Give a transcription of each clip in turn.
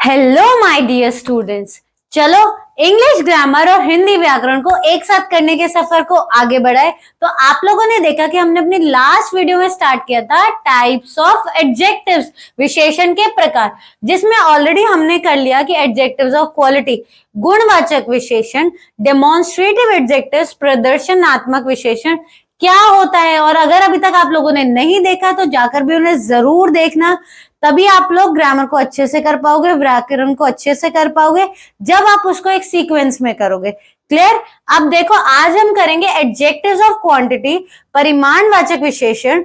Hello my dear students, चलो English grammar और हिंदी व्याकरण को एक साथ करने के सफर को आगे बढ़ाए। तो आप लोगों ने देखा कि हमने अपनी लास्ट वीडियो में स्टार्ट किया था टाइप्स ऑफ एडजेक्टिव्स, विशेषण के प्रकार, जिसमें ऑलरेडी हमने कर लिया कि एडजेक्टिव्स ऑफ क्वालिटी गुणवाचक विशेषण, डेमोन्स्ट्रेटिव एडजेक्टिव्स प्रदर्शनात्मक विशेषण क्या होता है। और अगर अभी तक आप लोगों ने नहीं देखा तो जाकर भी उन्हें जरूर देखना, तभी आप लोग ग्रामर को अच्छे से कर पाओगे, व्याकरण को अच्छे से कर पाओगे जब आप उसको एक सीक्वेंस में करोगे। क्लियर? अब देखो, आज हम करेंगे एडजेक्टिव्स ऑफ क्वांटिटी परिमाणवाचक विशेषण,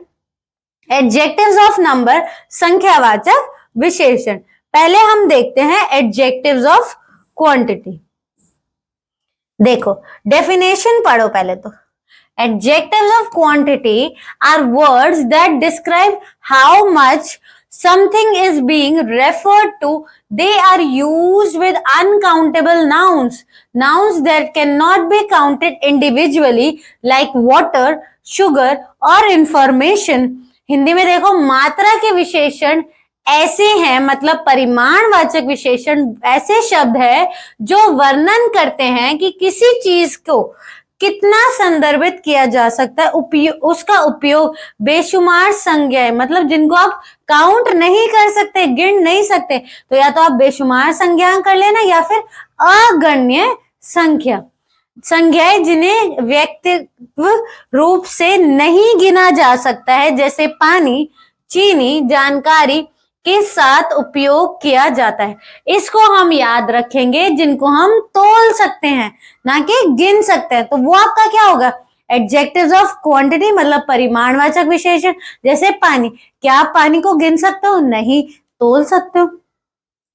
एडजेक्टिव्स ऑफ नंबर संख्यावाचक विशेषण। पहले हम देखते हैं एडजेक्टिव्स ऑफ क्वांटिटी। देखो डेफिनेशन पढ़ो पहले तो। Adjectives of quantity are words that describe how much something is being referred to. They are used with uncountable nouns. Nouns that cannot be counted individually like water, sugar or information. Hindi में देखो, मात्रा के विशेषण ऐसे हैं, मतलब परिमाणवाचक विशेषण ऐसे शब्द है जो वर्णन करते हैं कि किसी चीज को कितना संदर्भित किया जा सकता है। उसका उपयोग बेशुमार संज्ञाएं, मतलब जिनको आप काउंट नहीं कर सकते, गिन नहीं सकते, तो या तो आप बेशुमार संज्ञाएं कर लेना या फिर अगण्य संज्ञाएं जिन्हें व्यक्तित्व रूप से नहीं गिना जा सकता है, जैसे पानी, चीनी, जानकारी के साथ उपयोग किया जाता है। इसको हम याद रखेंगे, जिनको हम तोल सकते हैं ना कि गिन सकते हैं, तो वो आपका क्या होगा? एडजेक्टिव्स ऑफ क्वांटिटी, मतलब परिमाणवाचक विशेषण। जैसे पानी, क्या आप पानी को गिन सकते हो? नहीं, तोल सकते हो।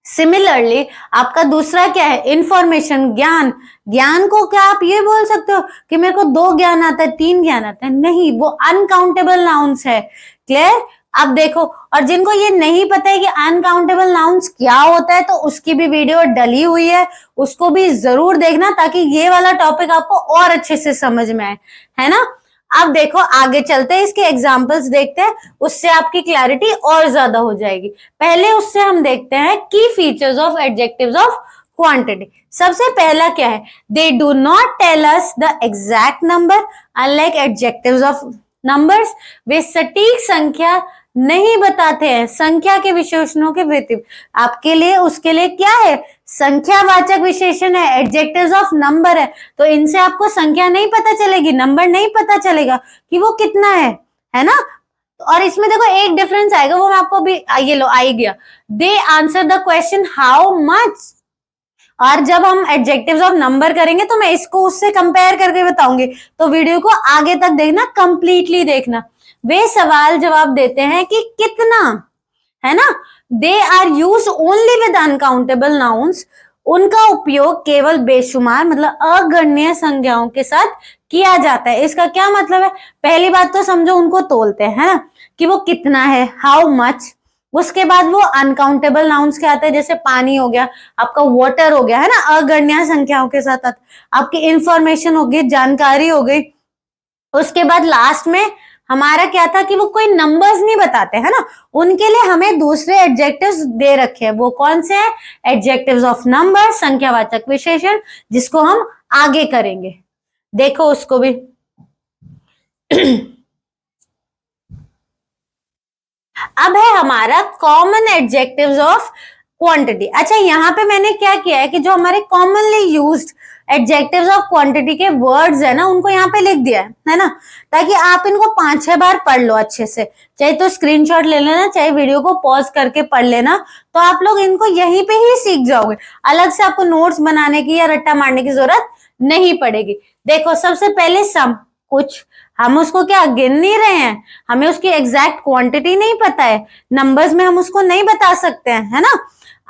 सिमिलरली आपका दूसरा क्या है? इंफॉर्मेशन, ज्ञान। ज्ञान को क्या आप ये बोल सकते हो कि मेरे को 2 ज्ञान आता है, 3 ज्ञान आता है? नहीं, वो अनकाउंटेबल नाउन्स है। क्लियर? अब देखो, और जिनको ये नहीं पता है कि अनकाउंटेबल नाउन्स क्या होता है, तो उसकी भी वीडियो डली हुई है, उसको भी जरूर देखना ताकि ये वाला टॉपिक आपको और अच्छे से समझ में आए, है ना। अब देखो आगे चलते हैं, इसके एग्जांपल्स देखते हैं, उससे आपकी क्लैरिटी और ज्यादा हो जाएगी। पहले उससे हम देखते हैं की features of adjectives of quantity. सबसे पहला क्या है? They do not tell us the exact number unlike adjectives of numbers. वे सटीक संख्या नहीं बताते हैं। संख्या के विशेषणों के विपरीत आपके लिए उसके लिए क्या है? संख्यावाचक विशेषण है, एडजेक्टिव्स ऑफ नंबर है, तो इनसे आपको संख्या नहीं पता चलेगी, नंबर नहीं पता चलेगा कि वो कितना है ना। और इसमें देखो एक डिफरेंस आएगा, वो मैं आपको भी ये लो आ गया। They answer the question how much. और जब हम एडजेक्टिव्स ऑफ नंबर करेंगे तो मैं इसको उससे कंपेयर करके बताऊंगी, तो वीडियो को आगे तक देखना, कंप्लीटली देखना। वे सवाल जवाब देते हैं कि कितना, है ना। They are use only with uncountable nouns. उनका उपयोग केवल बेशुमार, मतलब अगण्य संज्ञाओं के साथ किया जाता है। इसका क्या मतलब है? पहली बात तो समझो, उनको तोलते हैं, है ना, कि वो कितना है, हाउ मच। उसके बाद वो अनकाउंटेबल नाउन्स के आते हैं, जैसे पानी हो गया, आपका वाटर हो गया, है ना, अगण्य संख्याओं के साथ आते। आपकी इंफॉर्मेशन हो गई, जानकारी हो गई। उसके बाद लास्ट में हमारा क्या था कि वो कोई नंबर्स नहीं बताते, है ना, उनके लिए हमें दूसरे एडजेक्टिव्स दे रखे हैं। वो कौन से हैं? एडजेक्टिव्स ऑफ नंबर, संख्यावाचक विशेषण, जिसको हम आगे करेंगे। देखो उसको भी। अब है हमारा कॉमन एडजेक्टिव्स ऑफ क्वांटिटी। अच्छा, यहाँ पे मैंने क्या किया है कि जो हमारे commonly used adjectives of quantity के वर्ड्स है ना, उनको यहाँ पे लिख दिया है ना, ताकि आप इनको 5-6 बार पढ़ लो अच्छे से। चाहे तो स्क्रीनशॉट ले लेना, चाहे वीडियो को पॉज करके पढ़ लेना, तो आप लोग इनको यहीं पे ही सीख जाओगे। अलग से आपको नोट्स बनाने की या रट्टा मारने की जरूरत नहीं पड़ेगी। देखो सबसे पहले सम, कुछ हम उसको क्या गिन नहीं रहे हैं, हमें उसकी एग्जैक्ट क्वांटिटी नहीं पता है, नंबर्स में हम उसको नहीं बता सकते हैं, है ना।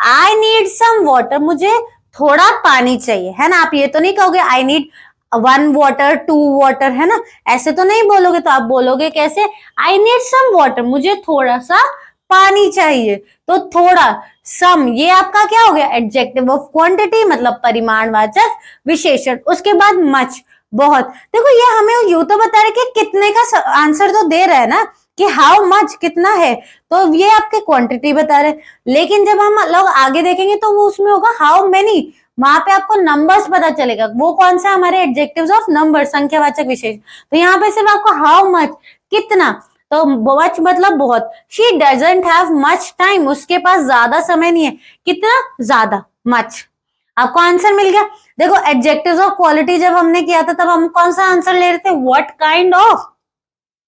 आई नीड सम वाटर, मुझे थोड़ा पानी चाहिए, है ना। आप ये तो नहीं कहोगे आई नीड 1 वाटर 2 वाटर, है ना, ऐसे तो नहीं बोलोगे। तो आप बोलोगे कैसे? आई नीड सम वाटर, मुझे थोड़ा सा पानी चाहिए। तो थोड़ा, सम, ये आपका क्या हो गया? एडजेक्टिव ऑफ क्वांटिटी, मतलब परिमाणवाचक विशेषण। उसके बाद मच, बहुत। देखो ये हमें यूं तो बता रहे कि कितने का आंसर तो दे रहा है ना, कि हाउ मच कितना है, तो ये आपके क्वांटिटी बता रहे। लेकिन जब हम लोग आगे देखेंगे तो वो उसमें होगा हाउ मेनी, वहां पे आपको नंबर्स पता चलेगा। वो कौन सा हमारे एडजेक्टिव्स ऑफ नंबर, संख्यावाचक विशेषण। तो यहाँ पे सिर्फ आपको हाउ मच कितना, तो मच मतलब बहुत। She doesn't have much time, उसके पास ज्यादा समय नहीं है। कितना ज्यादा, मच। आपको आंसर मिल गया। देखो एडजेक्टिव्स ऑफ क्वालिटी जब हमने किया था तब हम कौन सा आंसर ले रहे थे, व्हाट काइंड ऑफ,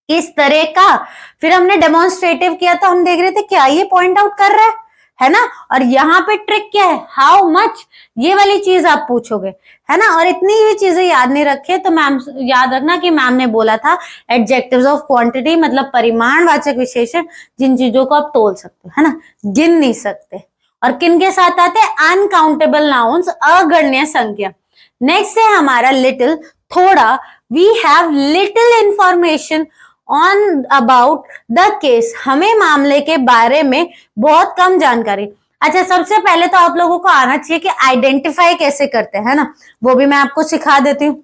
किस तरह का। फिर हमने डेमोन्स्ट्रेटिव किया तो हम देख रहे थे क्या ये पॉइंट आउट कर रहा है ना। और यहाँ पे ट्रिक क्या है, हाउ मच, ये वाली चीज आप पूछोगे, है ना। और इतनी ही चीजें याद नहीं रखे तो मैम याद रखना कि मैम ने बोला था एडजेक्टिव्स ऑफ क्वांटिटी मतलब परिमाणवाचक विशेषण, जिन चीजों को आप तोल सकते हो, है ना, गिन नहीं सकते। और किन के साथ आते हैं, अनकाउंटेबल नाउन्स, अगण्य संख्या। नेक्स्ट है हमारा लिटिल, थोड़ा। We have little information on about the case, हमें मामले के बारे में बहुत कम जानकारी। अच्छा, सबसे पहले तो आप लोगों को आना चाहिए कि आइडेंटिफाई कैसे करते हैं, ना, वो भी मैं आपको सिखा देती हूँ।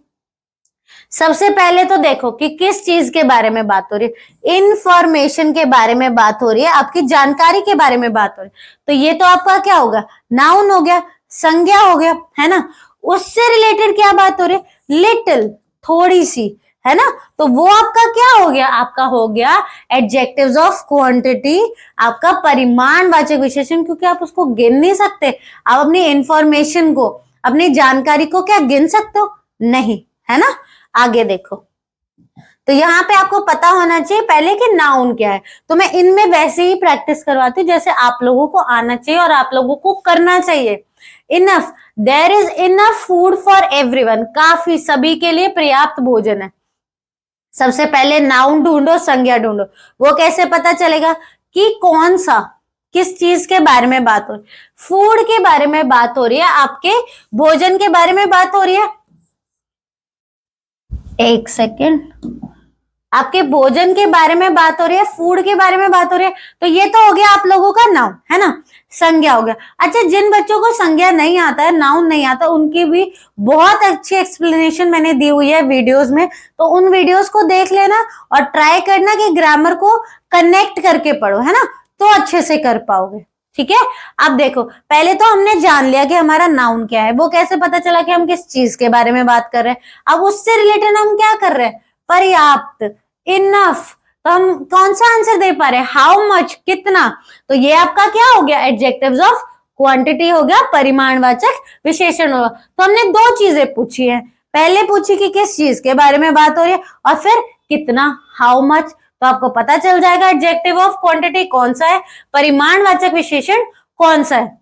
सबसे पहले तो देखो कि किस चीज के बारे में बात हो रही है, इंफॉर्मेशन के बारे में बात हो रही है, आपकी जानकारी के बारे में बात हो रही है। तो ये तो आपका क्या होगा, नाउन हो गया, संज्ञा हो गया, है ना। उससे रिलेटेड क्या बात हो रही है, लिटिल, थोड़ी सी, है ना। तो वो आपका क्या हो गया, आपका हो गया एडजेक्टिव्स ऑफ क्वांटिटी, आपका परिमाणवाचक विशेषण, क्योंकि आप उसको गिन नहीं सकते। आप अपनी इंफॉर्मेशन को, अपनी जानकारी को क्या गिन सकते हो, नहीं, है ना। आगे देखो, तो यहाँ पे आपको पता होना चाहिए पहले कि नाउन क्या है। तो मैं इनमें वैसे ही प्रैक्टिस करवाती हूँ जैसे आप लोगों को आना चाहिए और आप लोगों को करना चाहिए। Enough, there is enough food for everyone, काफी, सभी के लिए पर्याप्त भोजन है। सबसे पहले नाउन ढूंढो, संज्ञा ढूंढो। वो कैसे पता चलेगा कि कौन सा, किस चीज के बारे में बात हो रही है, फूड के बारे में बात हो रही है, आपके भोजन के बारे में बात हो रही है। एक सेकेंड, आपके भोजन के बारे में बात हो रही है, फूड के बारे में बात हो रही है। तो ये तो हो गया आप लोगों का नाउन, है ना, संज्ञा हो गया। अच्छा, जिन बच्चों को संज्ञा नहीं आता है, नाउन नहीं आता, उनकी भी बहुत अच्छी एक्सप्लेनेशन मैंने दी हुई है वीडियोस में, तो उन वीडियोस को देख लेना और ट्राई करना कि ग्रामर को कनेक्ट करके पढ़ो, है ना, तो अच्छे से कर पाओगे। ठीक है, अब देखो, पहले तो हमने जान लिया कि हमारा नाउन क्या है। वो कैसे पता चला कि हम किस चीज के बारे में बात कर रहे हैं। अब उससे रिलेटेड हम क्या कर रहे हैं, पर्याप्त, इनफ। तो हम कौन सा आंसर दे पा रहे हैं, हाउ मच, कितना। तो ये आपका क्या हो गया, एडजेक्टिव्स ऑफ क्वांटिटी हो गया, परिमाणवाचक विशेषण होगा। तो हमने दो चीजें पूछी है, पहले पूछी कि किस चीज के बारे में बात हो रही है और फिर कितना, हाउ मच। तो आपको पता चल जाएगा एडजेक्टिव ऑफ क्वांटिटी कौन सा है, परिमाणवाचक विशेषण कौन सा है।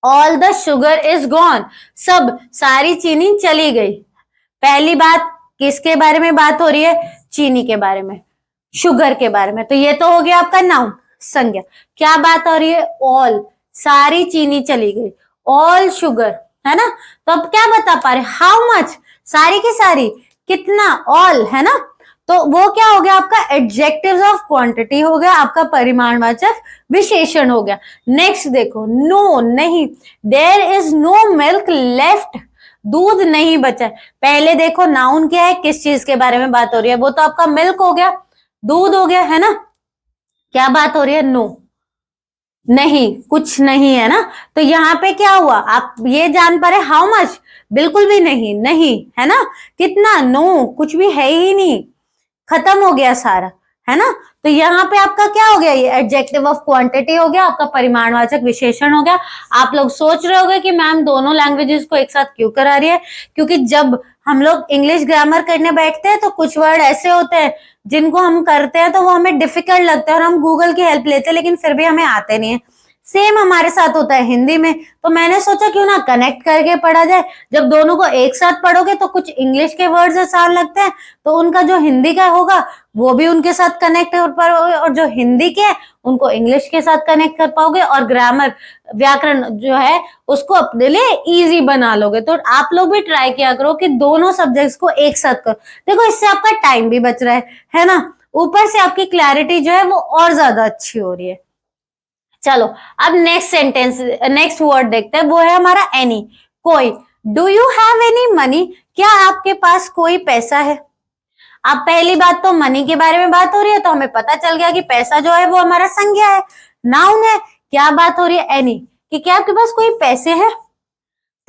All the sugar is gone, सब, सारी चीनी चली गई। पहली बात किसके बारे में बात हो रही है, चीनी के बारे में, शुगर के बारे में। तो ये तो हो गया आपका नाउन, संज्ञा। क्या बात हो रही है, ऑल, सारी चीनी चली गई, ऑल शुगर, है ना। तो अब क्या बता पा रहे, हाउ मच, सारी की सारी, कितना, ऑल, है ना। तो वो क्या हो गया आपका एडजेक्टिव्स ऑफ क्वांटिटी हो गया, आपका परिमाणवाचक विशेषण हो गया। नेक्स्ट देखो, नो, नहीं, there is no milk left, दूध नहीं बचा। पहले देखो नाउन क्या है, किस चीज के बारे में बात हो रही है, वो तो आपका मिल्क हो गया, दूध हो गया, है ना। क्या बात हो रही है, नो, नहीं, कुछ नहीं, है ना। तो यहाँ पे क्या हुआ, आप ये जान पा रहे, हाउ मच, बिल्कुल भी नहीं, नहीं, है ना। कितना, नो, कुछ भी है ही नहीं, खत्म हो गया सारा, है ना। तो यहाँ पे आपका क्या हो गया, ये एडजेक्टिव ऑफ क्वांटिटी हो गया, आपका परिमाणवाचक विशेषण हो गया। आप लोग सोच रहे होंगे कि मैम दोनों लैंग्वेजेस को एक साथ क्यों करा रही है, क्योंकि जब हम लोग इंग्लिश ग्रामर करने बैठते हैं तो कुछ वर्ड ऐसे होते हैं जिनको हम करते हैं तो वो हमें डिफिकल्ट लगता है और हम गूगल की हेल्प लेते हैं, लेकिन फिर भी हमें आते नहीं है। सेम हमारे साथ होता है हिंदी में। तो मैंने सोचा क्यों ना कनेक्ट करके पढ़ा जाए। जब दोनों को एक साथ पढ़ोगे तो कुछ इंग्लिश के वर्ड्स आसान लगते हैं, तो उनका जो हिंदी का होगा वो भी उनके साथ कनेक्ट कर पाओगे, और जो हिंदी के हैं उनको इंग्लिश के साथ कनेक्ट कर पाओगे, और ग्रामर, व्याकरण जो है उसको अपने लिए इजी बना लोगे। तो आप लोग भी ट्राई किया करो कि दोनों सब्जेक्ट्स को एक साथ करो। देखो इससे आपका टाइम भी बच रहा है ना, ऊपर से आपकी क्लैरिटी जो है वो और ज्यादा अच्छी हो रही है। चलो अब नेक्स्ट सेंटेंस, नेक्स्ट वर्ड देखते हैं, वो है हमारा एनी, कोई। Do you have any money, क्या आपके पास कोई पैसा है। अब पहली बात तो मनी के बारे में बात हो रही है, तो हमें पता चल गया कि पैसा जो है वो हमारा संज्ञा है, नाउन है। क्या बात हो रही है? एनी, कि क्या आपके पास कोई पैसे है?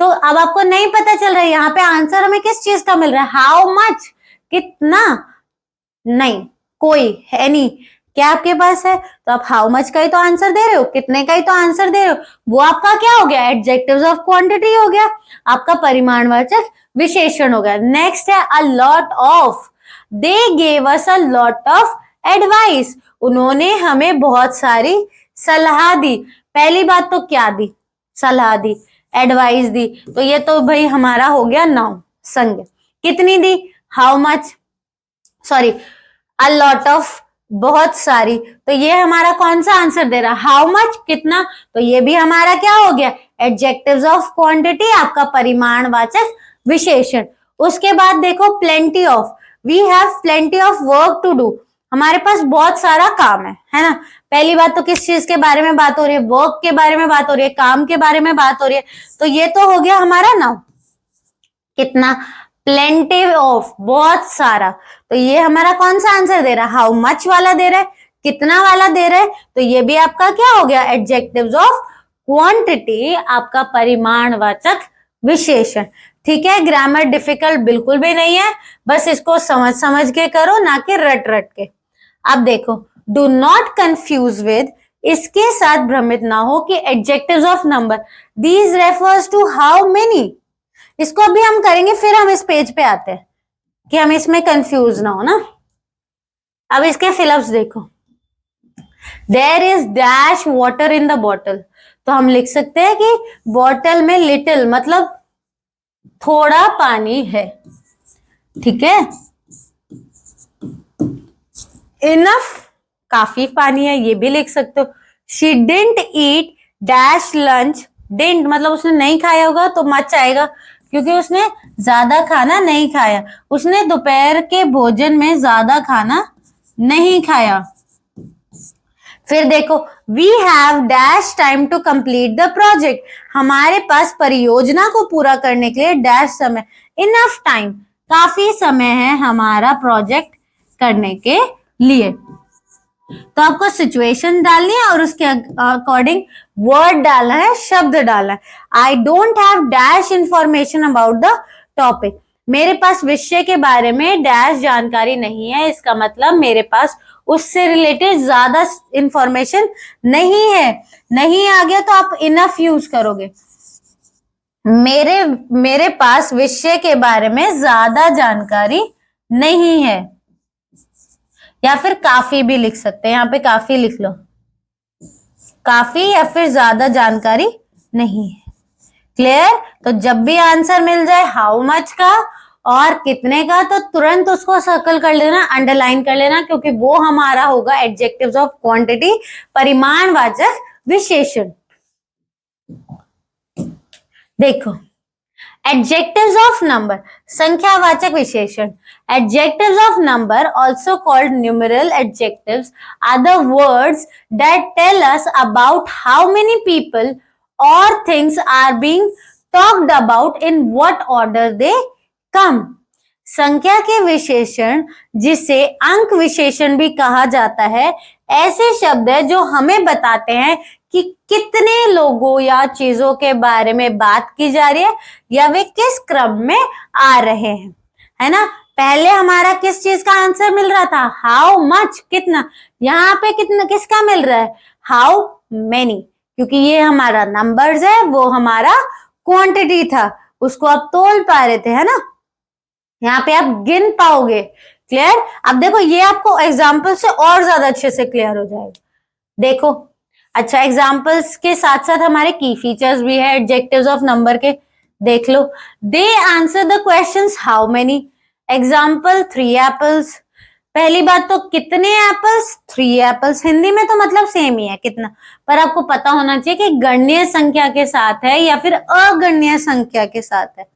तो अब आपको नहीं पता चल रहा है यहाँ पे आंसर हमें किस चीज का मिल रहा है, हाउ मच, कितना, नहीं कोई, एनी, क्या आपके पास है? तो आप हाउ मच का ही तो आंसर दे रहे हो, कितने का ही तो आंसर दे रहे हो, वो आपका क्या हो गया, एडजेक्टिव्स ऑफ क्वांटिटी हो गया, आपका परिमाणवाचक विशेषण हो गया। नेक्स्ट है अ lot of, they gave us a lot of advice, उन्होंने हमें बहुत सारी सलाह दी। पहली बात तो क्या दी, सलाह दी, एडवाइस दी, तो ये तो भाई हमारा हो गया नाउन, संज्ञा। कितनी दी, how much, sorry a lot of, बहुत सारी, तो ये हमारा कौन सा आंसर दे रहा है, हाउ मच, कितना, तो ये भी हमारा क्या हो गया, एडजेक्टिव्स ऑफ क्वांटिटी, आपका परिमाणवाचक विशेषण। उसके बाद देखो plenty of, we have plenty of work to do, हमारे पास बहुत सारा काम है ना। पहली बात तो किस चीज के बारे में बात हो रही है, वर्क के बारे में बात हो रही है, काम के बारे में बात हो रही है, तो ये तो हो गया हमारा नाउन, कितना, प्लेंटी ऑफ, बहुत सारा, तो ये हमारा कौन सा आंसर दे रहा है, हाउ मच वाला दे रहा है, कितना वाला दे रहा है, तो ये भी आपका क्या हो गया, एडजेक्टिव्स ऑफ क्वांटिटी, आपका परिमाणवाचक विशेषण। ठीक है, ग्रामर डिफिकल्ट बिल्कुल भी नहीं है, बस इसको समझ समझ के करो, ना कि रट रट के। अब देखो, डू नॉट कंफ्यूज विद, इसके साथ भ्रमित ना हो कि adjectives of number, these refers to how many, इसको अभी हम करेंगे, फिर हम इस पेज पे आते हैं कि हम इसमें कंफ्यूज ना हो ना। अब इसके फिलअप्स देखो, there is dash water in the bottle, तो हम लिख सकते हैं कि बॉटल में लिटिल मतलब थोड़ा पानी है, ठीक है। इनफ, काफी पानी है, ये भी लिख सकते हो। She didn't eat dash lunch, didn't मतलब उसने नहीं खाया होगा, तो मच आएगा क्योंकि उसने ज्यादा खाना नहीं खाया, उसने दोपहर के भोजन में ज्यादा खाना नहीं खाया। फिर देखो, we have dash time to complete the project, हमारे पास परियोजना को पूरा करने के लिए डैश समय, इनफ टाइम, काफी समय है हमारा प्रोजेक्ट करने के लिए। तो आपको सिचुएशन डालनी है और उसके अकॉर्डिंग वर्ड डालना है, शब्द डालना है। I don't have dash information about the topic, मेरे पास विषय के बारे में डैश जानकारी नहीं है, इसका मतलब मेरे पास उससे रिलेटेड ज्यादा इंफॉर्मेशन नहीं है। नहीं आ गया तो आप इनफ यूज करोगे, मेरे पास विषय के बारे में ज्यादा जानकारी नहीं है, या फिर काफी भी लिख सकते हैं, यहाँ पे काफी लिख लो, काफी या फिर ज्यादा जानकारी नहीं है। क्लियर? तो जब भी आंसर मिल जाए हाउ मच का और कितने का, तो तुरंत उसको सर्कल कर लेना, अंडरलाइन कर लेना, क्योंकि वो हमारा होगा एडजेक्टिव्स ऑफ क्वांटिटी, परिमाणवाचक विशेषण। देखो, adjectives of number, संख्यावाचक विशेषण। adjectives of number, also called numeral adjectives, are the words that tell us about how many people or things are being talked about, in what order they come. संख्या के विशेषण, जिसे अंक विशेषण भी कहा जाता है, ऐसे शब्द है जो हमें बताते हैं कि कितने लोगों या चीजों के बारे में बात की जा रही है, या वे किस क्रम में आ रहे हैं, है ना। पहले हमारा किस चीज का आंसर मिल रहा था, हाउ मच, कितना, यहाँ पे कितना किसका मिल रहा है, हाउ मेनी, क्योंकि ये हमारा नंबर्स है, वो हमारा क्वांटिटी था, उसको आप तोल पा रहे थे, है ना, यहाँ पे आप गिन पाओगे। क्लियर? अब देखो, ये आपको एग्जाम्पल से और ज्यादा अच्छे से क्लियर हो जाएगा। देखो, अच्छा, एग्जाम्पल्स के साथ साथ हमारे की फीचर्स भी है एडजेक्टिव्स ऑफ नंबर के, देख लो। They answer the questions how many, example 3 apples. पहली बात तो कितने एप्पल्स, 3 एप्पल्स, हिंदी में तो मतलब सेम ही है कितना, पर आपको पता होना चाहिए कि गणनीय संख्या के साथ है या फिर अगणनीय संख्या के साथ है,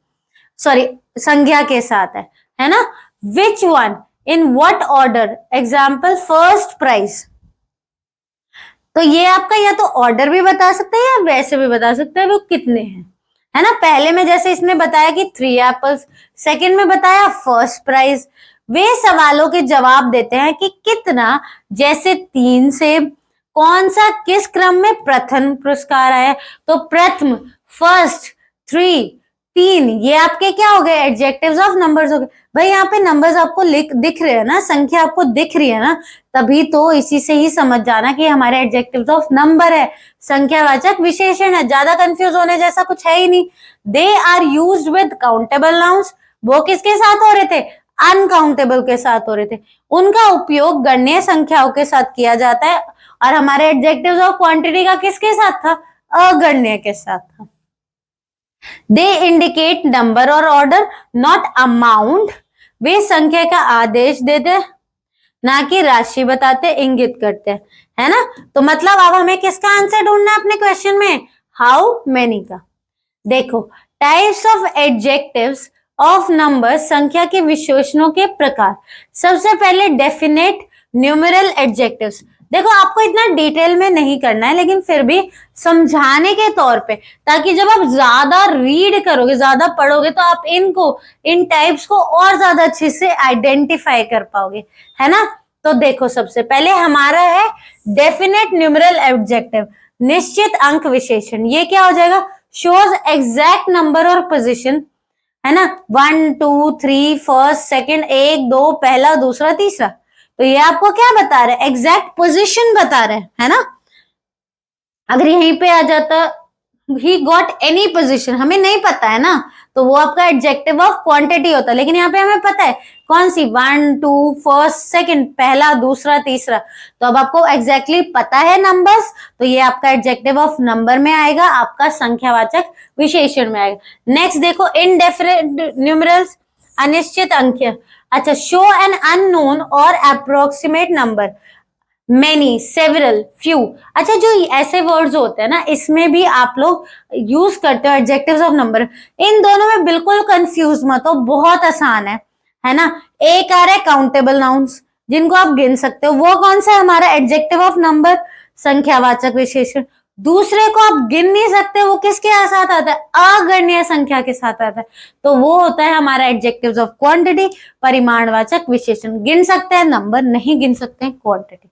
सॉरी संज्ञा के साथ है ना। Which one, in what order, example first prize, तो ये आपका या तो ऑर्डर भी बता सकते हैं या वैसे भी बता सकते हैं वो कितने हैं, है ना। पहले में जैसे इसने बताया कि 3 एप्पल्स, सेकंड में बताया फर्स्ट प्राइज, वे सवालों के जवाब देते हैं कि कितना, जैसे 3 से कौन सा किस क्रम में प्रथम पुरस्कार आया। तो प्रथम, फर्स्ट, 3, ये आपके क्या हो गए, एडजेक्टिव्स ऑफ नंबर्स हो गए। भाई यहाँ पे नंबर्स आपको दिख रहे हैं ना, संख्या आपको दिख रही है ना, तभी तो इसी से ही समझ जाना कि हमारे एडजेक्टिव्स ऑफ नंबर है, संख्यावाचक विशेषण है। ज्यादा कंफ्यूज होने जैसा कुछ है ही नहीं। They are used with countable nouns, वो किसके साथ हो रहे थे, अनकाउंटेबल के साथ हो रहे थे। उनका उपयोग गणनीय संख्याओं के साथ किया जाता है, और हमारे एडजेक्टिव्स ऑफ क्वांटिटी का किसके साथ था, अगणनीय के साथ था। दे इंडिकेट नंबर और ऑर्डर, नॉट अमाउंट, वे संख्या का आदेश देते, ना कि राशि बताते, इंगित करते, है ना। तो मतलब अब हमें किसका आंसर ढूंढना है अपने क्वेश्चन में, हाउ मेनी का। देखो, types of adjectives of number, संख्या के विशेषणों के प्रकार। सबसे पहले डेफिनेट न्यूमेरल एडजेक्टिव्स। देखो, आपको इतना डिटेल में नहीं करना है, लेकिन फिर भी समझाने के तौर पे, ताकि जब आप ज्यादा रीड करोगे, ज्यादा पढ़ोगे, तो आप इन टाइप्स को और ज्यादा अच्छे से आइडेंटिफाई कर पाओगे, है ना। तो देखो, सबसे पहले हमारा है डेफिनेट न्यूमेरल एडजेक्टिव, निश्चित अंक विशेषण। ये क्या हो जाएगा, शोज एग्जैक्ट नंबर और पोजीशन, है ना, 1 2 3 फर्स्ट सेकंड, 1 2 पहला दूसरा तीसरा। तो ये आपको क्या बता रहे हैं, एग्जैक्ट पोजीशन बता रहे हैं, है ना। अगर यहीं पे आ जाता ही गॉट एनी पोजीशन, हमें नहीं पता है ना, तो वो आपका एडजेक्टिव ऑफ क्वांटिटी होता है। लेकिन यहाँ पे हमें पता है कौन सी, 1 2 फर्स्ट सेकंड, पहला दूसरा तीसरा। तो अब आपको एग्जैक्टली पता है नंबर्स, तो ये आपका एडजेक्टिव ऑफ नंबर में आएगा, आपका संख्यावाचक विशेषण में आएगा। नेक्स्ट देखो, इनडेफिनिट न्यूमरल्स, अनिश्चित अंक। अच्छा, शो एन अननोन और approximate number, many, several, few. अच्छा, जो ऐसे वर्ड्स होते हैं ना, इसमें भी आप लोग यूज करते हो एडजेक्टिव्स ऑफ नंबर। इन दोनों में बिल्कुल कंफ्यूज मत हो, बहुत आसान है ना। एक आ रहा है काउंटेबल नाउन्स, जिनको आप गिन सकते हो, वो कौन सा है, हमारा एडजेक्टिव ऑफ नंबर, संख्यावाचक विशेषण। दूसरे को आप गिन नहीं सकते, वो किसके साथ आता है, अगणनीय संख्या के साथ आता है, तो वो होता है हमारा एडजेक्टिव्स ऑफ क्वांटिटी, परिमाणवाचक विशेषण। गिन सकते हैं नंबर, नहीं गिन सकते हैं क्वांटिटी।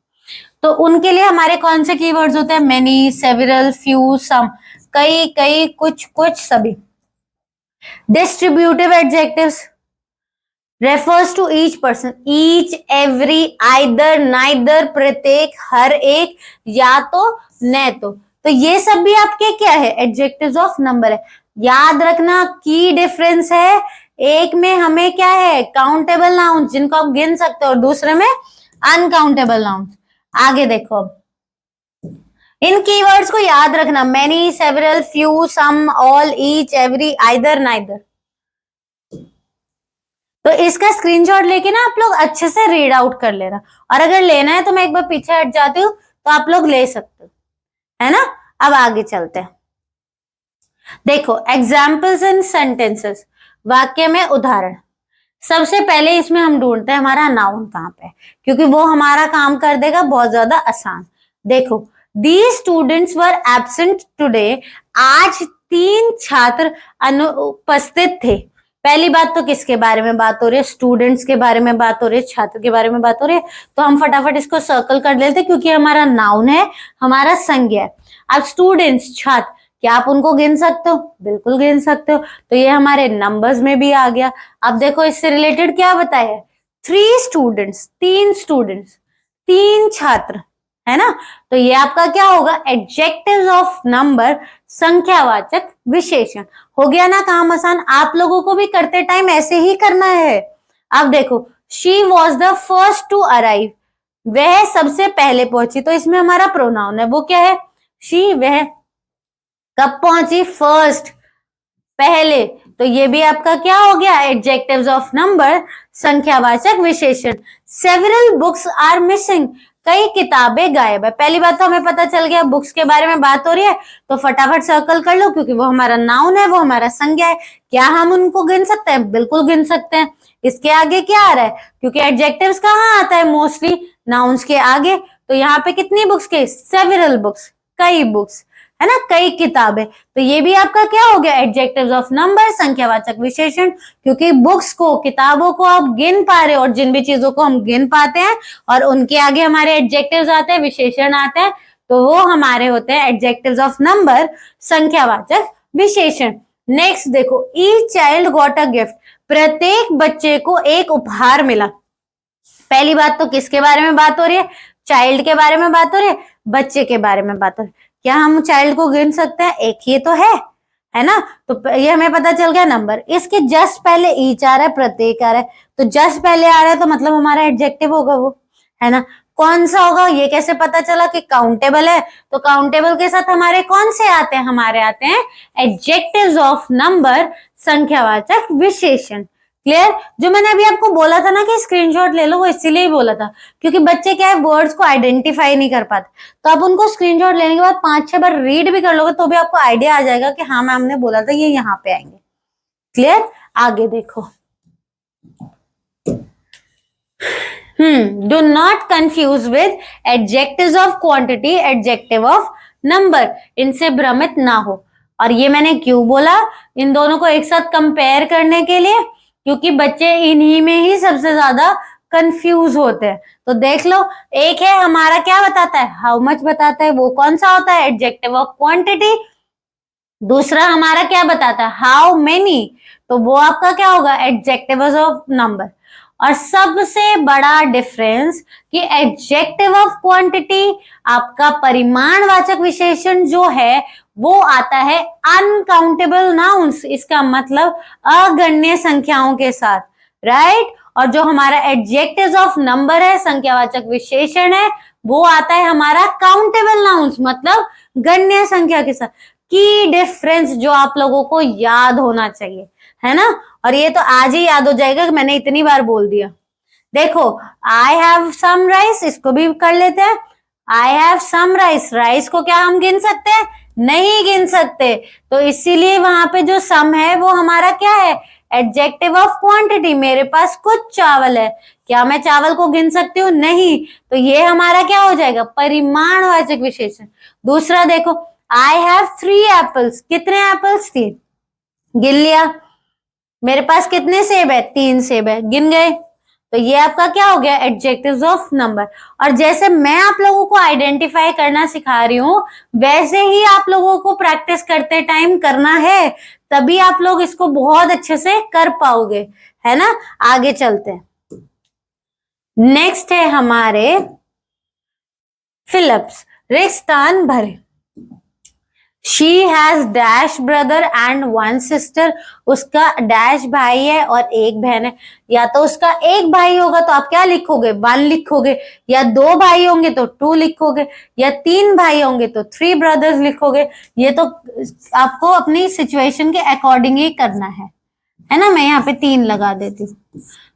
तो उनके लिए हमारे कौन से कीवर्ड्स होते हैं, मेनी, सेवरल, फ्यू, सम, कई कई, कुछ कुछ, सभी। Distributive adjectives refers to each person, each, every, either, neither, प्रत्येक, हर एक, या तो, न तो ये सब भी आपके क्या है, एडजेक्टिव्स ऑफ नंबर है। याद रखना की डिफरेंस है, एक में हमें क्या है, काउंटेबल नाउन जिनको आप गिन सकते हो, और दूसरे में अनकाउंटेबल नाउन। आगे देखो, इन कीवर्ड्स को याद रखना, many, several, few, some, all, each, every, either, neither. तो इसका स्क्रीनशॉट लेके ना आप लोग अच्छे से रीड आउट कर लेना, और अगर लेना है तो मैं एक बार पीछे हट जाती हूँ, तो आप लोग ले सकते हो, है ना। अब आगे चलते हैं। देखो, एग्जाम्पल्स इन सेंटेंसेस, वाक्य में उदाहरण। सबसे पहले इसमें हम ढूंढते हैं हमारा नाउन कहाँ पे, क्योंकि वो हमारा काम कर देगा बहुत ज्यादा आसान। देखो, these students were absent today, आज 3 छात्र अनुपस्थित थे। पहली बात तो किसके बारे में बात हो रही है, स्टूडेंट्स के बारे में बात हो रही है, छात्र के बारे में बात हो रही है। तो हम फटाफट इसको सर्कल कर लेते हैं, क्योंकि हमारा नाउन है, हमारा संज्ञा है। अब स्टूडेंट्स, छात्र, क्या आप उनको गिन सकते हो, बिल्कुल गिन सकते हो, तो ये हमारे नंबर्स में भी आ गया। अब देखो, इससे रिलेटेड क्या बताया है, 3 स्टूडेंट्स, 3 स्टूडेंट्स, 3 छात्र, है ना। तो ये आपका क्या होगा, एडजेक्टिव्स ऑफ नंबर, संख्यावाचक विशेषण। हो गया ना काम आसान, आप लोगों को भी करते टाइम ऐसे ही करना है। अब देखो, she was the first to arrive, वह सबसे पहले पहुंची, तो इसमें हमारा प्रोनाउन है, वो क्या है, शी, वह कब पहुंची, फर्स्ट, पहले, तो ये भी आपका क्या हो गया, एडजेक्टिव्स ऑफ नंबर, संख्यावाचक विशेषण। सेवरल बुक्स आर मिसिंग, कई किताबें गायब है। पहली बात तो हमें पता चल गया, बुक्स के बारे में बात हो रही है, तो फटाफट सर्कल कर लो, क्योंकि वो हमारा नाउन है, वो हमारा संज्ञा है। क्या हम उनको गिन सकते हैं, बिल्कुल गिन सकते हैं। इसके आगे क्या आ रहा है, क्योंकि एडजेक्टिव्स कहाँ आता है, मोस्टली नाउन्स के आगे, तो यहाँ पे कितनी बुक्स के, सेवरल बुक्स, कई बुक्स, है ना, कई किताबें। तो ये भी आपका क्या हो गया, एडजेक्टिव्स ऑफ नंबर, संख्यावाचक विशेषण, क्योंकि बुक्स को, किताबों को आप गिन पा रहे हो, और जिन भी चीजों को हम गिन पाते हैं और उनके आगे हमारे एडजेक्टिव्स आते हैं, विशेषण आते हैं, तो वो हमारे होते हैं एडजेक्टिव्स ऑफ नंबर, संख्यावाचक विशेषण। नेक्स्ट देखो, each child got a gift, प्रत्येक बच्चे को एक उपहार मिला। पहली बात तो किसके बारे में बात हो रही है, चाइल्ड के बारे में बात हो रही है, बच्चे के बारे में बात हो रही है। क्या हम चाइल्ड को गिन सकते हैं, एक ही तो है ना, तो ये हमें पता चल गया नंबर। इसके जस्ट पहले ईच आ रहा है, प्रत्येक आ रहा है, तो जस्ट पहले आ रहा है तो मतलब हमारा एडजेक्टिव होगा वो, है ना। कौन सा होगा, ये कैसे पता चला कि काउंटेबल है, तो काउंटेबल के साथ हमारे कौन से आते हैं, हमारे आते हैं एडजेक्टिव्स ऑफ नंबर, संख्यावाचक विशेषण। क्लियर। जो मैंने अभी आपको बोला था ना कि स्क्रीनशॉट ले लो, वो इसीलिए ही बोला था क्योंकि बच्चे क्या है, वर्ड्स को आइडेंटिफाई नहीं कर पाते, तो आप उनको स्क्रीनशॉट लेने के बाद 5-6 बार रीड भी कर लोगे तो भी आपको आइडिया आ जाएगा कि हाँ मैम ने बोला था ये यहाँ पे आएंगे। क्लियर। आगे देखो, do not confuse with adjectives of quantity, adjective of number, इनसे भ्रमित ना हो। और ये मैंने क्यों बोला, इन दोनों को एक साथ कंपेयर करने के लिए, क्योंकि बच्चे इन्हीं में ही सबसे ज्यादा कंफ्यूज होते हैं। तो देख लो, एक है हमारा क्या बताता है, हाउ मच बताता है, वो कौन सा होता है, एडजेक्टिव ऑफ क्वांटिटी। दूसरा हमारा क्या बताता है, हाउ मेनी, तो वो आपका क्या होगा, एडजेक्टिव ऑफ नंबर। और सबसे बड़ा डिफरेंस कि एडजेक्टिव ऑफ क्वांटिटी आपका परिमाणवाचक विशेषण जो है वो आता है अनकाउंटेबल नाउन्स, इसका मतलब अगण्य संख्याओं के साथ, राइट। और जो हमारा एडजेक्टिव ऑफ नंबर है, संख्यावाचक विशेषण है, वो आता है हमारा काउंटेबल नाउन्स, मतलब गण्य संख्या के साथ। की डिफरेंस जो आप लोगों को याद होना चाहिए, है ना। और ये तो आज ही याद हो जाएगा कि मैंने इतनी बार बोल दिया। देखो, आई हैव सम राइस, इसको भी कर लेते हैं। I have some rice, rice को क्या हम गिन सकते हैं, नहीं गिन सकते, तो इसीलिए वहां पे जो सम है वो हमारा क्या है, एडजेक्टिव ऑफ क्वांटिटी। मेरे पास कुछ चावल है, क्या मैं चावल को गिन सकती हूँ, नहीं, तो ये हमारा क्या हो जाएगा, परिमाणवाचक विशेषण। दूसरा देखो, आई हैव 3 एप्पल्स, कितने एप्पल्स थे, गिन लिया। मेरे पास कितने सेब है, 3 सेब है, गिन गए, तो ये आपका क्या हो गया, एडजेक्टिव्स ऑफ नंबर। और जैसे मैं आप लोगों को आइडेंटिफाई करना सिखा रही हूँ, वैसे ही आप लोगों को प्रैक्टिस करते टाइम करना है, तभी आप लोग इसको बहुत अच्छे से कर पाओगे, है ना। आगे चलते हैं। नेक्स्ट है हमारे फिलिप्स, रिक्तस्थान भरे। She has dash brother and 1 sister, उसका डैश भाई है और एक बहन है। या तो उसका एक भाई होगा तो आप क्या लिखोगे, 1 लिखोगे, या 2 भाई होंगे तो 2 लिखोगे, या 3 भाई होंगे तो 3 ब्रदर्स लिखोगे। ये तो आपको अपनी सिचुएशन के अकॉर्डिंग ही करना है ना। मैं यहाँ पे 3 लगा देती हूँ,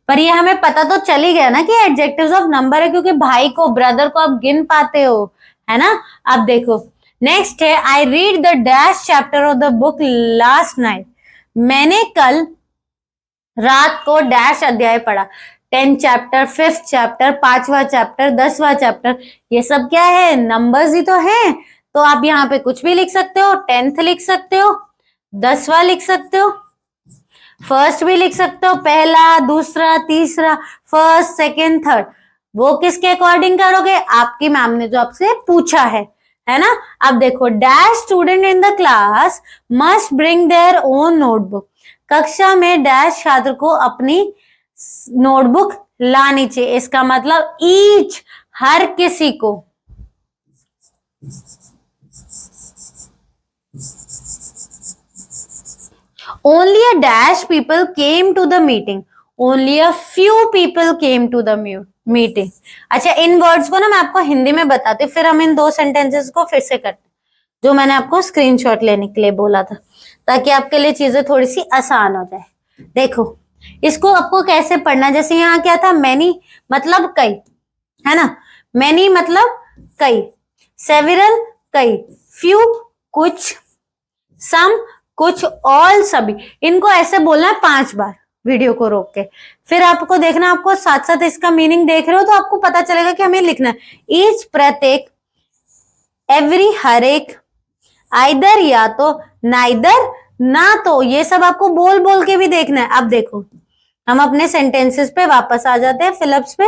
पर ये हमें पता तो चल ही गया ना कि एडजेक्टिव्स ऑफ नंबर है, क्योंकि भाई को, ब्रदर को आप गिन पाते हो, है ना। अब देखो, नेक्स्ट है, I read the dash chapter of the book last night, मैंने कल रात को डैश अध्याय पढ़ा। 10th चैप्टर, 5th चैप्टर, 5वां चैप्टर, 10वां चैप्टर, ये सब क्या है, नंबर्स ही तो हैं। तो आप यहाँ पे कुछ भी लिख सकते हो, 10th लिख सकते हो, 10वां लिख सकते हो, फर्स्ट भी लिख सकते हो, पहला, दूसरा, तीसरा, फर्स्ट, सेकेंड, थर्ड। वो किसके अकॉर्डिंग करोगे, आपकी मैम ने जो आपसे पूछा है ना। अब देखो, dash student in the class must bring their own notebook, कक्षा में डैश छात्र को अपनी नोटबुक लानी चाहिए। इसका मतलब ईच, हर किसी को, only a dash people came to the meeting, only a few people came to the meeting। अच्छा, इन वर्ड्स को ना मैं आपको हिंदी में बताती हूँ, फिर हम इन 2 सेंटेंसेस को फिर से करते हैं जो मैंने आपको स्क्रीनशॉट लेने के लिए बोला था, ताकि आपके लिए चीजें थोड़ी सी आसान हो जाए। देखो, इसको आपको कैसे पढ़ना, जैसे यहाँ क्या था, मैनी मतलब कई, है ना, मैनी मतलब कई, सेवरल कई, फ्यू कुछ, सम कुछ, ऑल सभी। इनको ऐसे बोलना है 5 बार, वीडियो को रोक के, फिर आपको देखना, आपको साथ साथ इसका मीनिंग देख रहे हो तो आपको पता चलेगा कि हमें लिखना है ईच, प्रत्येक, एवरी हर एक, आइदर या तो, नाइदर ना तो। ये सब आपको बोल बोल के भी देखना है। अब देखो हम अपने सेंटेंसेस पे वापस आ जाते हैं, फिलअप्स पे।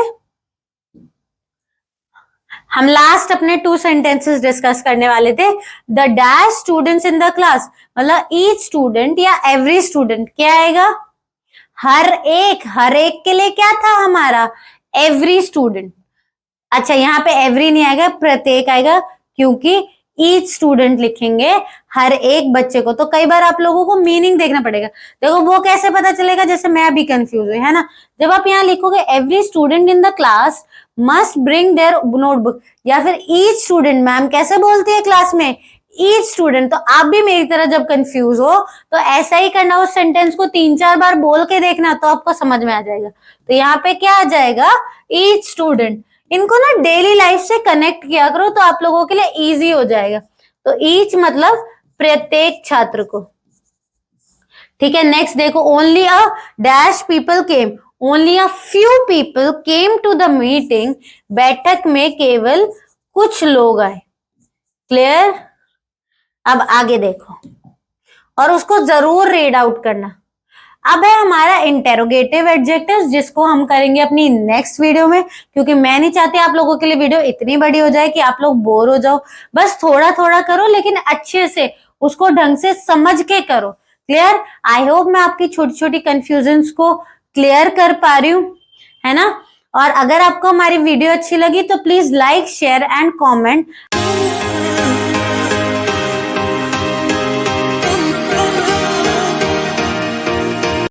हम लास्ट अपने 2 सेंटेंसेस डिस्कस करने वाले थे। The dash students in the class, मतलब ईच स्टूडेंट या एवरी स्टूडेंट, क्या आएगा? हर एक। हर एक के लिए क्या था हमारा? Every student. अच्छा, यहाँ पे एवरी नहीं आएगा, प्रत्येक आएगा, क्योंकि ईच स्टूडेंट लिखेंगे हर एक बच्चे को, तो कई बार आप लोगों को मीनिंग देखना पड़ेगा। देखो वो कैसे पता चलेगा, जैसे मैं अभी कंफ्यूज हुई, है ना। जब आप यहाँ लिखोगे every student in the class must bring their notebook, या फिर ईच स्टूडेंट, मैम कैसे बोलती है क्लास में? Each student. तो आप भी मेरी तरह जब कंफ्यूज हो तो ऐसा ही करना, उस सेंटेंस को 3-4 बार बोल के देखना, तो आपको समझ में आ जाएगा। तो यहाँ पे क्या आ जाएगा? Each student. इनको ना डेली लाइफ से कनेक्ट किया करो तो आप लोगों के लिए इजी हो जाएगा। तो ईच मतलब प्रत्येक छात्र को, ठीक है। नेक्स्ट देखो, only a dash people came, only a few people came to the meeting, बैठक में केवल कुछ लोग आए। क्लियर? अब आगे देखो और उसको जरूर रीड आउट करना। अब है हमारा इंटेरोगेटिव एडजेक्टिव्स, जिसको हम करेंगे अपनी नेक्स्ट वीडियो में, क्योंकि मैं नहीं चाहती आप लोगों के लिए वीडियो इतनी बड़ी हो जाए कि आप लोग बोर हो जाओ। बस थोड़ा थोड़ा करो, लेकिन अच्छे से उसको ढंग से समझ के करो। क्लियर? आई होप मैं आपकी छोटी छोटी कंफ्यूजन्स को क्लियर कर पा रही हूँ, है ना। और अगर आपको हमारी वीडियो अच्छी लगी तो please like, share and comment.